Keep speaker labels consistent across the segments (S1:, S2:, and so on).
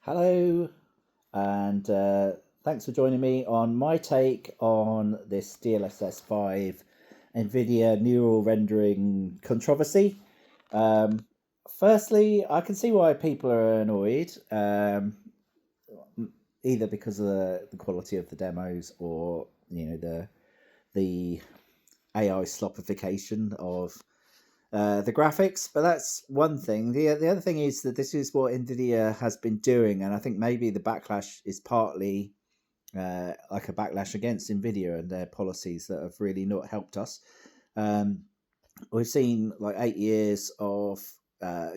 S1: Hello, and thanks for joining me on my take on this DLSS5 Nvidia neural rendering controversy. Um, Firstly, I can see why people are annoyed, either because of the quality of the demos or the AI slopification of the graphics, but that's one thing. The other thing is that this is what Nvidia has been doing, and I think maybe the backlash is partly like a backlash against Nvidia and their policies that have really not helped us. Um, we've seen like 8 years of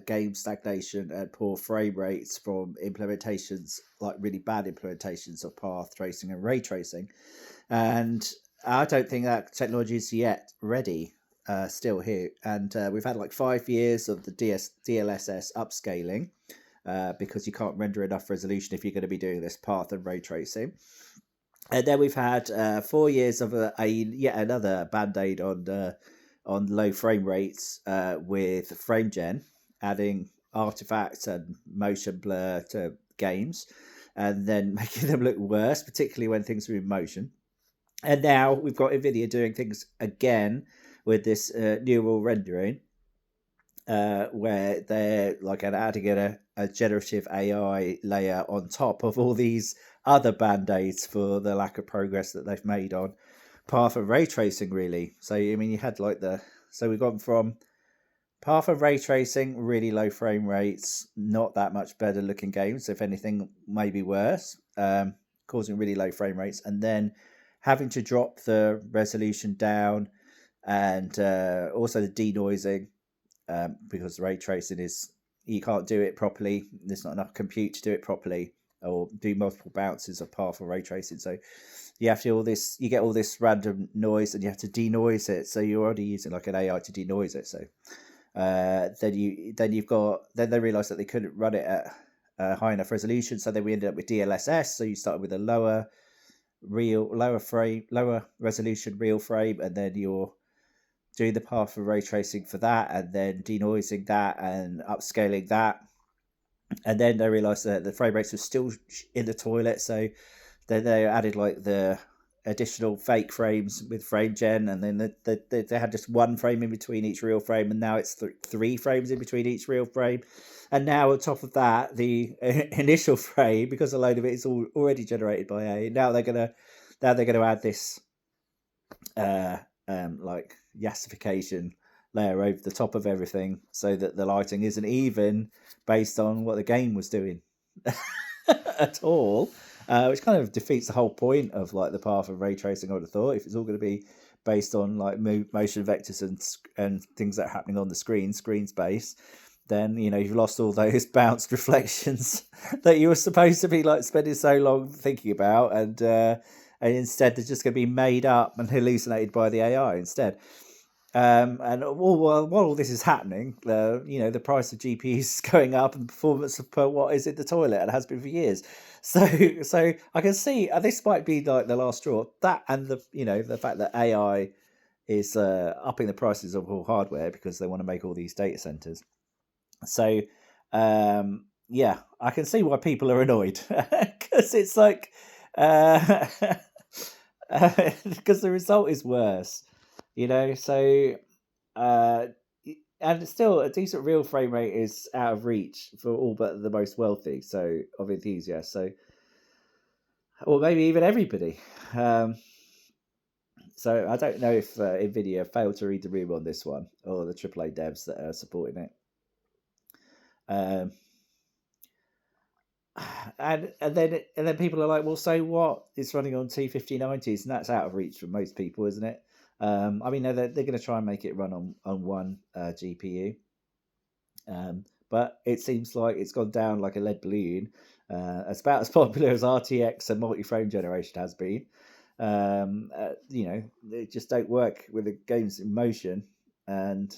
S1: game stagnation and poor frame rates from implementations, like really bad implementations of path tracing and ray tracing, and I don't think that technology is yet ready. Still here, and we've had like 5 years of the DLSS upscaling because you can't render enough resolution if you're going to be doing this path and ray tracing. And then we've had 4 years of a yet another band-aid on low frame rates with frame gen, adding artifacts and motion blur to games, and then making them look worse, particularly when things are in motion. And now we've got Nvidia doing things again with this neural rendering, where they're like adding a generative AI layer on top of all these other band-aids for the lack of progress that they've made on path and ray tracing, really. So I mean, you had like so we've gone from path and ray tracing, really low frame rates, not that much better looking games, if anything, maybe worse, causing really low frame rates, and then having to drop the resolution down, and also the denoising, because ray tracing is, you can't do it properly. There's not enough compute to do it properly, or do multiple bounces of path or ray tracing. So you have to you get all this random noise, and you have to denoise it. So you're already using like an AI to denoise it. So then they realized that they couldn't run it at high enough resolution, so then we ended up with DLSS. So you started with a lower resolution real frame, and then you're doing the path of ray tracing for that, and then denoising that and upscaling that. And then they realized that the frame rates were still in the toilet, so then they added like the additional fake frames with frame gen, and then they had just one frame in between each real frame, and now it's 3 frames in between each real frame. And now on top of that, the initial frame, because a load of it is already generated by AI, now they're gonna add this like yassification layer over the top of everything, so that the lighting isn't even based on what the game was doing at all, which kind of defeats the whole point of like the path of ray tracing. I would have thought, if it's all going to be based on like motion vectors and things that are happening on the screen space, then you've lost all those bounced reflections that you were supposed to be like spending so long thinking about, and instead they're just going to be made up and hallucinated by the AI instead. And while all this is happening, the price of GPUs is going up, and performance per watt is in the toilet, and has been for years. So I can see this might be like the last straw. That, and the fact that AI is upping the prices of all hardware because they want to make all these data centers. So yeah, I can see why people are annoyed, because it's like because the result is worse, so uh and still a decent real frame rate is out of reach for all but the most wealthy of enthusiasts, or maybe even everybody. So I don't know if Nvidia failed to read the room on this one, or the AAA devs that are supporting it. um and then people are like, well, so what? It's running on T5090s, and that's out of reach for most people, isn't it? I mean, they're going to try and make it run on one GPU, but it seems like it's gone down like a lead balloon. It's about as popular as RTX and multi-frame generation has been. They just don't work with the games in motion, and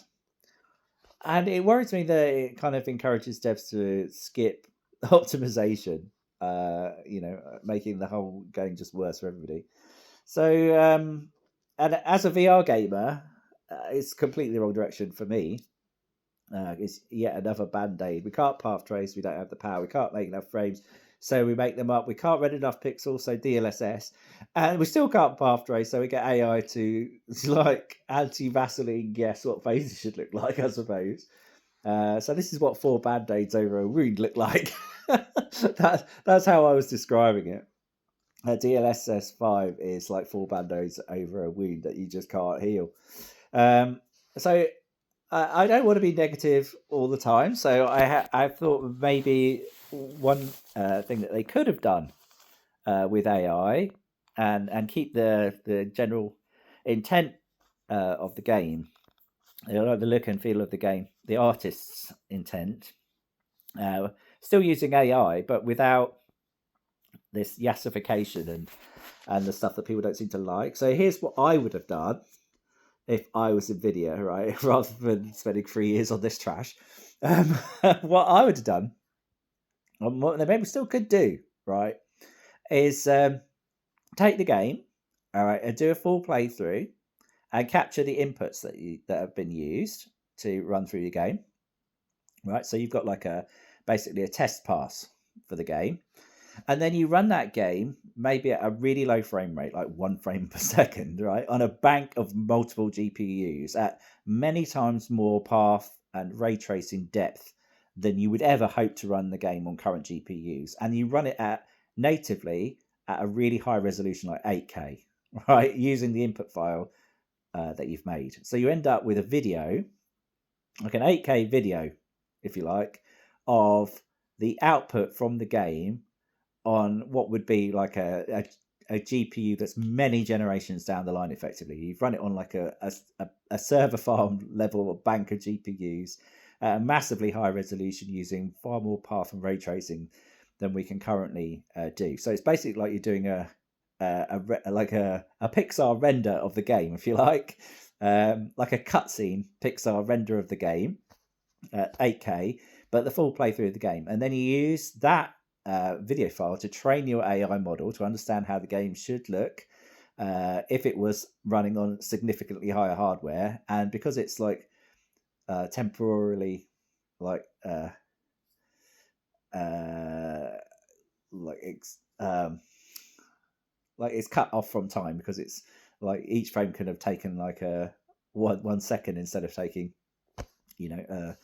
S1: it worries me that it kind of encourages devs to skip optimization, making the whole game just worse for everybody. So, and as a VR gamer, it's completely the wrong direction for me. It's yet another band-aid. We can't path trace, we don't have the power, we can't make enough frames, so we make them up. We can't render enough pixels, so DLSS, and we still can't path trace, so we get AI to like anti-Vaseline guess what faces should look like, I suppose. So this is what 4 band-aids over a wound look like. That's how I was describing it. DLSS5 is like 4 band-aids over a wound that you just can't heal. So I don't want to be negative all the time. So I thought maybe one thing that they could have done with AI and keep the general intent of the game, the look and feel of the game, the artist's intent, still using AI, but without this yassification and the stuff that people don't seem to like. So here's what I would have done if I was Nvidia, right? Rather than spending 3 years on this trash. What I would have done, and what they maybe still could do, right, is take the game, all right, and do a full playthrough and capture the inputs that have been used to run through the game, right? So you've got like basically a test pass for the game. And then you run that game maybe at a really low frame rate, like 1 frame per second, right? On a bank of multiple GPUs at many times more path and ray tracing depth than you would ever hope to run the game on current GPUs. And you run it at natively at a really high resolution, like 8K, right? Using the input file that you've made. So you end up with a video, like an 8K video, if you like, of the output from the game on what would be like a GPU that's many generations down the line. Effectively, you've run it on like a server farm level bank of GPUs, massively high resolution, using far more path and ray tracing than we can currently do. So it's basically like you're doing a Pixar render of the game, if you like a cutscene Pixar render of the game at 8K, but the full playthrough of the game, and then you use that video file to train your AI model to understand how the game should look if it was running on significantly higher hardware. And because it's like temporarily like it's cut off from time, because it's like each frame could have taken like a 1 second instead of taking a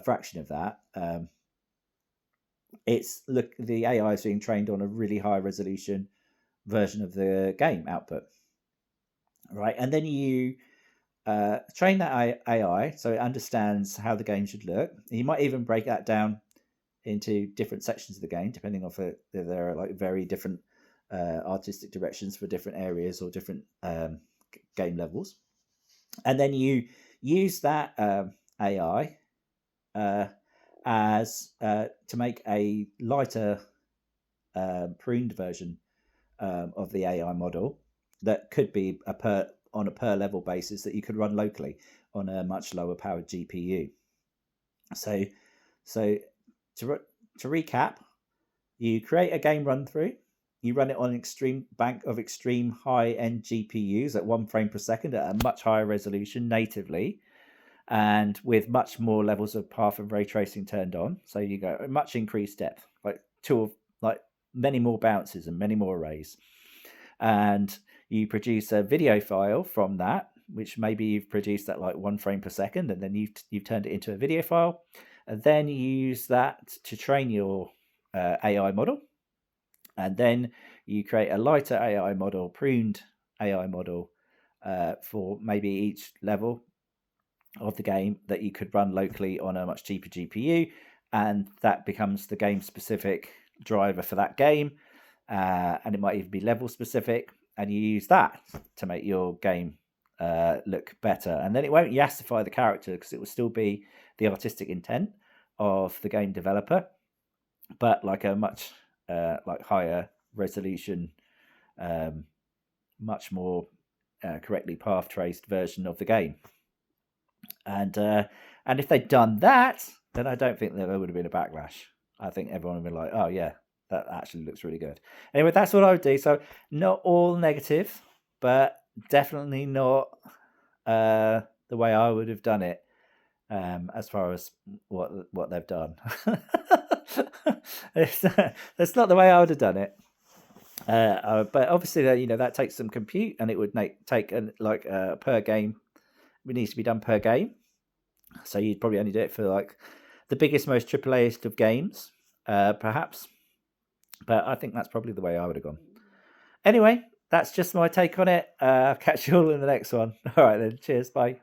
S1: fraction of that. The AI is being trained on a really high resolution version of the game output, right? And then you train that AI so it understands how the game should look. You might even break that down into different sections of the game, depending on if there are like very different artistic directions for different areas or different game levels. And then you use that AI as to make a lighter pruned version of the AI model that could be on a per level basis that you could run locally on a much lower powered GPU. So to recap, you create a game run through, you run it on an extreme bank of extreme high end GPUs at 1 frame per second at a much higher resolution natively, and with much more levels of path and ray tracing turned on. So you go much increased depth, like many more bounces and many more arrays. And you produce a video file from that, which maybe you've produced at like 1 frame per second, and then you've turned it into a video file. And then you use that to train your AI model. And then you create a lighter AI model, pruned AI model for maybe each level of the game that you could run locally on a much cheaper GPU, and that becomes the game specific driver for that game, and it might even be level specific, and you use that to make your game look better. And then it won't yassify the character, because it will still be the artistic intent of the game developer, but like a much like higher resolution, much more correctly path traced version of the game. And if they'd done that, then I don't think there would have been a backlash. I think everyone would be like, oh yeah, that actually looks really good. Anyway, that's what I would do. So not all negative, but definitely not the way I would have done it. as far as what they've done. That's not the way I would have done it. But obviously, that takes some compute, and it would take per game. It needs to be done per game, so you'd probably only do it for like the biggest, most AAA of games, perhaps. But I think that's probably the way I would have gone. Anyway, that's just my take on it. Catch you all in the next one. All right then. Cheers. Bye.